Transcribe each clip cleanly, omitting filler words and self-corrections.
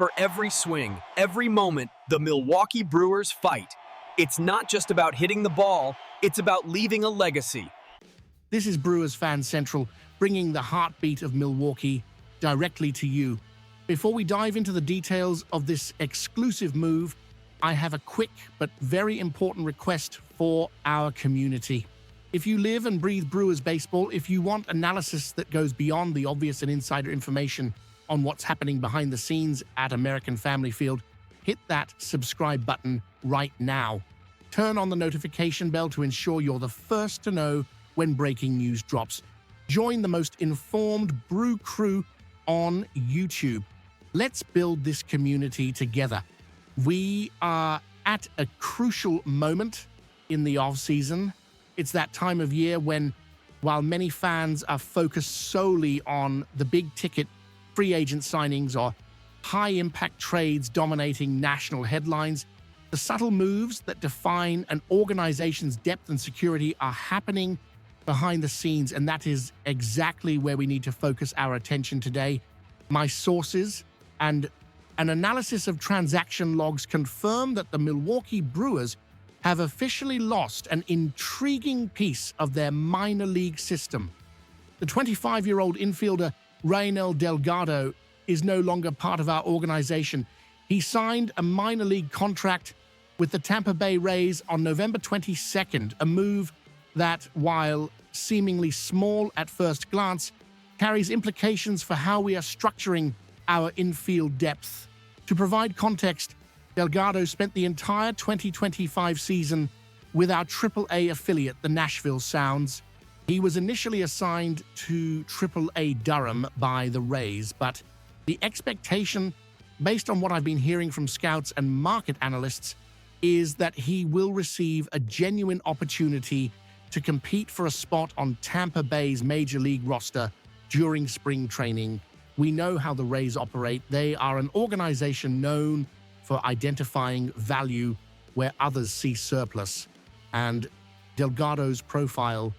For every swing, every moment, the Milwaukee Brewers fight. It's not just about hitting the ball, it's about leaving a legacy. This is Brewers Fan Central, bringing the heartbeat of Milwaukee directly to you. Before we dive into the details of this exclusive move, I have a quick but very important request for our community. If you live and breathe Brewers baseball, if you want analysis that goes beyond the obvious and insider information on what's happening behind the scenes at American Family Field, hit that subscribe button right now. Turn on the notification bell to ensure you're the first to know when breaking news drops. Join the most informed Brew crew on YouTube. Let's build this community together. We are at a crucial moment in the offseason. It's that time of year when, while many fans are focused solely on the big-ticket free agent signings or high-impact trades dominating national headlines, the subtle moves that define an organization's depth and security are happening behind the scenes, and that is exactly where we need to focus our attention today. My sources and an analysis of transaction logs confirm that the Milwaukee Brewers have officially lost an intriguing piece of their minor league system. The 25-year-old infielder Raynel Delgado is no longer part of our organization. He signed a minor league contract with the Tampa Bay Rays on November 22nd, a move that, while seemingly small at first glance, carries implications for how we are structuring our infield depth. To provide context, Delgado spent the entire 2025 season with our AAA affiliate, the Nashville Sounds. He was initially assigned to AAA Durham by the Rays, but the expectation, based on what I've been hearing from scouts and market analysts, is that he will receive a genuine opportunity to compete for a spot on Tampa Bay's major league roster during spring training. We know how the Rays operate. They are an organization known for identifying value where others see surplus, and Delgado's profile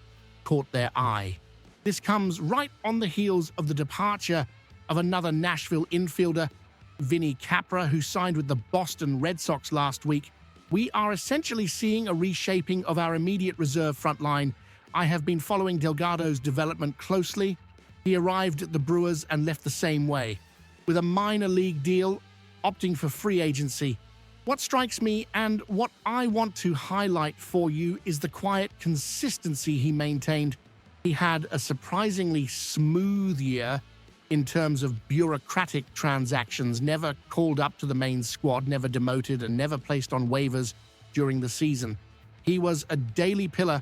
caught their eye. This comes right on the heels of the departure of another Nashville infielder, Vinny Capra, who signed with the Boston Red Sox last week. We are essentially seeing a reshaping of our immediate reserve front line. I have been following Delgado's development closely. He arrived at the Brewers and left the same way, with a minor league deal, opting for free agency. What strikes me and what I want to highlight for you is the quiet consistency he maintained. He had a surprisingly smooth year in terms of bureaucratic transactions, never called up to the main squad, never demoted, and never placed on waivers during the season. He was a daily pillar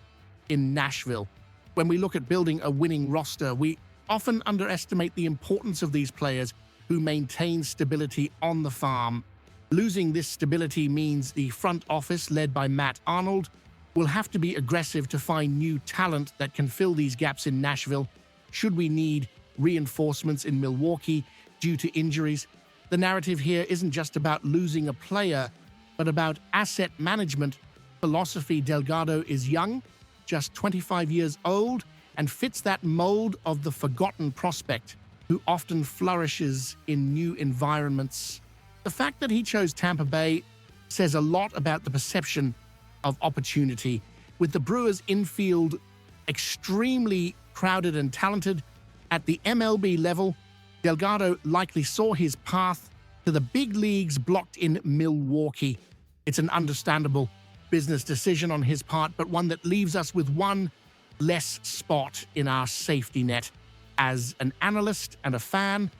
in Nashville. When we look at building a winning roster, we often underestimate the importance of these players who maintain stability on the farm. Losing this stability means the front office, led by Matt Arnold, will have to be aggressive to find new talent that can fill these gaps in Nashville. Should we need reinforcements in Milwaukee due to injuries? The narrative here isn't just about losing a player, but about asset management philosophy. Delgado is young, just 25 years old, and fits that mold of the forgotten prospect who often flourishes in new environments. The fact that he chose Tampa Bay says a lot about the perception of opportunity. With the Brewers' infield extremely crowded and talented at the MLB level, Delgado likely saw his path to the big leagues blocked in Milwaukee. It's an understandable business decision on his part, but one that leaves us with one less spot in our safety net. As an analyst and a fan,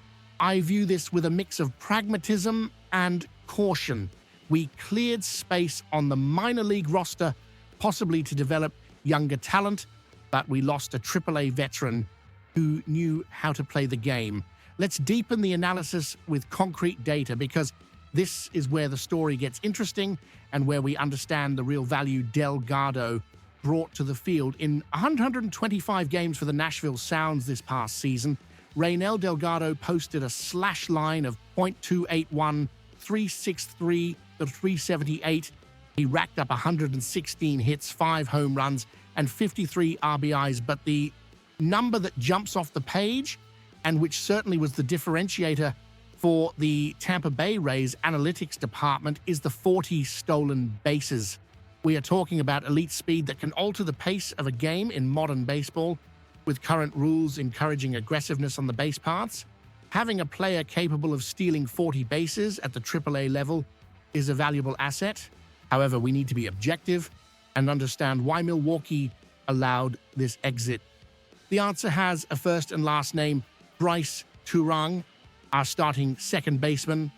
I view this with a mix of pragmatism and caution. We cleared space on the minor league roster, possibly to develop younger talent, but we lost a AAA veteran who knew how to play the game. Let's deepen the analysis with concrete data, because this is where the story gets interesting and where we understand the real value Delgado brought to the field. In 125 games for the Nashville Sounds this past season, Raynel Delgado posted a slash line of .281, 363 to 378. He racked up 116 hits, 5 home runs, and 53 RBIs, but the number that jumps off the page, and which certainly was the differentiator for the Tampa Bay Rays analytics department is the 40 stolen bases. We are talking about elite speed that can alter the pace of a game in modern baseball, with current rules encouraging aggressiveness on the base paths. Having a player capable of stealing 40 bases at the AAA level is a valuable asset. However, we need to be objective and understand why Milwaukee allowed this exit. The answer has a first and last name. Bryce Turang, our starting second baseman,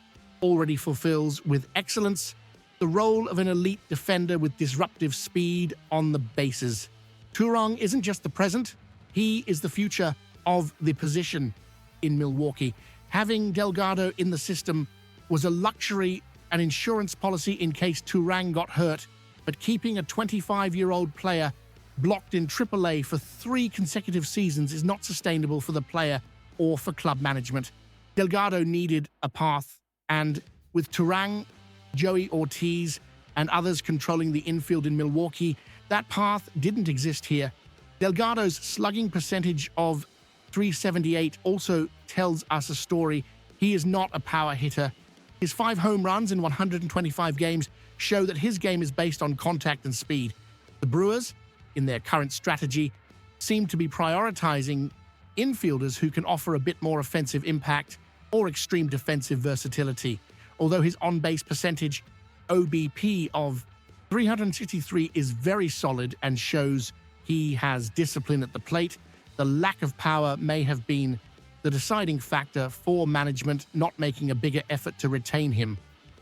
already fulfills with excellence the role of an elite defender with disruptive speed on the bases. Turang isn't just the present, he is the future of the position in Milwaukee. Having Delgado in the system was a luxury, an insurance policy in case Turang got hurt, but keeping a 25-year-old player blocked in AAA for 3 consecutive seasons is not sustainable for the player or for club management. Delgado needed a path, and with Turang, Joey Ortiz, and others controlling the infield in Milwaukee, that path didn't exist here. Delgado's slugging percentage of .378 also tells us a story. He is not a power hitter. His 5 home runs in 125 games show that his game is based on contact and speed. The Brewers, in their current strategy, seem to be prioritizing infielders who can offer a bit more offensive impact or extreme defensive versatility. Although his on-base percentage, OBP, of .363 is very solid and shows he has discipline at the plate, the lack of power may have been the deciding factor for management not making a bigger effort to retain him.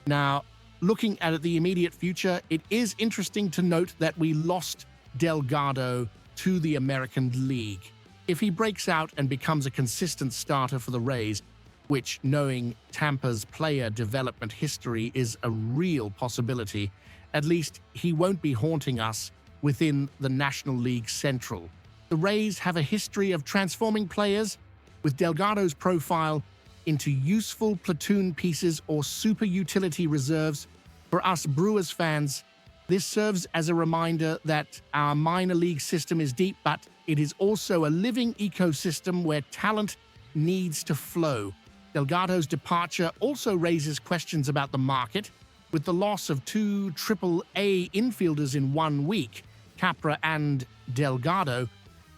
Now, looking at the immediate future, it is interesting to note that we lost Delgado to the American League. If he breaks out and becomes a consistent starter for the Rays, which, knowing Tampa's player development history, is a real possibility, at least he won't be haunting us within the National League Central. The Rays have a history of transforming players, with Delgado's profile, into useful platoon pieces or super utility reserves. For us Brewers fans, this serves as a reminder that our minor league system is deep, but it is also a living ecosystem where talent needs to flow. Delgado's departure also raises questions about the market. With the loss of 2 AAA infielders in 1 week, Capra and Delgado,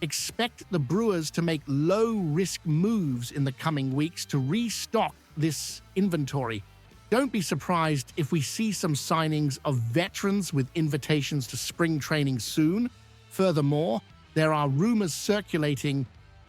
expect the Brewers to make low-risk moves in the coming weeks to restock this inventory. Don't be surprised if we see some signings of veterans with invitations to spring training soon. Furthermore, there are rumors circulating,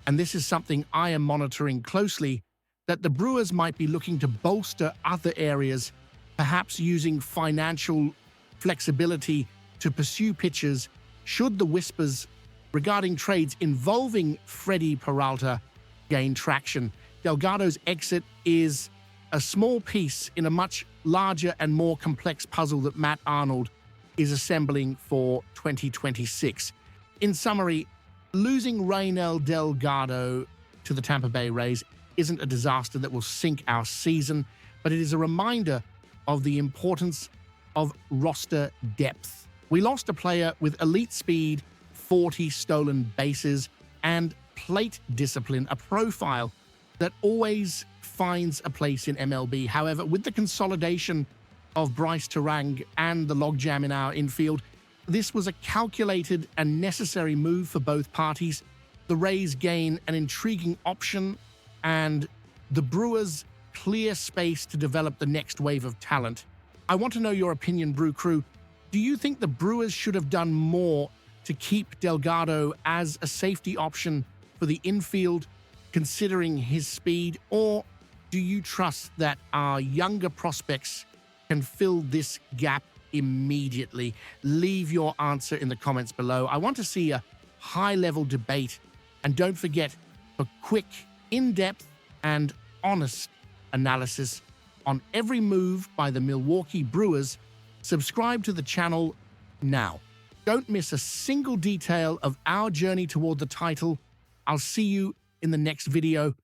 and this is something I am monitoring closely, that the Brewers might be looking to bolster other areas, perhaps using financial flexibility to pursue pitchers should the whispers regarding trades involving Freddie Peralta gain traction. Delgado's exit is a small piece in a much larger and more complex puzzle that Matt Arnold is assembling for 2026. In summary, losing Raynel Delgado to the Tampa Bay Rays isn't a disaster that will sink our season, but it is a reminder of the importance of roster depth. We lost a player with elite speed, 40 stolen bases, and plate discipline, a profile that always finds a place in MLB. However, with the consolidation of Bryce Turang and the logjam in our infield, this was a calculated and necessary move for both parties. The Rays gain an intriguing option, and the Brewers clear space to develop the next wave of talent. I want to know your opinion, Brew Crew. Do you think the Brewers should have done more to keep Delgado as a safety option for the infield, considering his speed, or do you trust that our younger prospects can fill this gap immediately? Leave your answer in the comments below. I want to see a high-level debate, and don't forget, for quick, in-depth, and honest analysis on every move by the Milwaukee Brewers, subscribe to the channel now. Don't miss a single detail of our journey toward the title. I'll see you in the next video.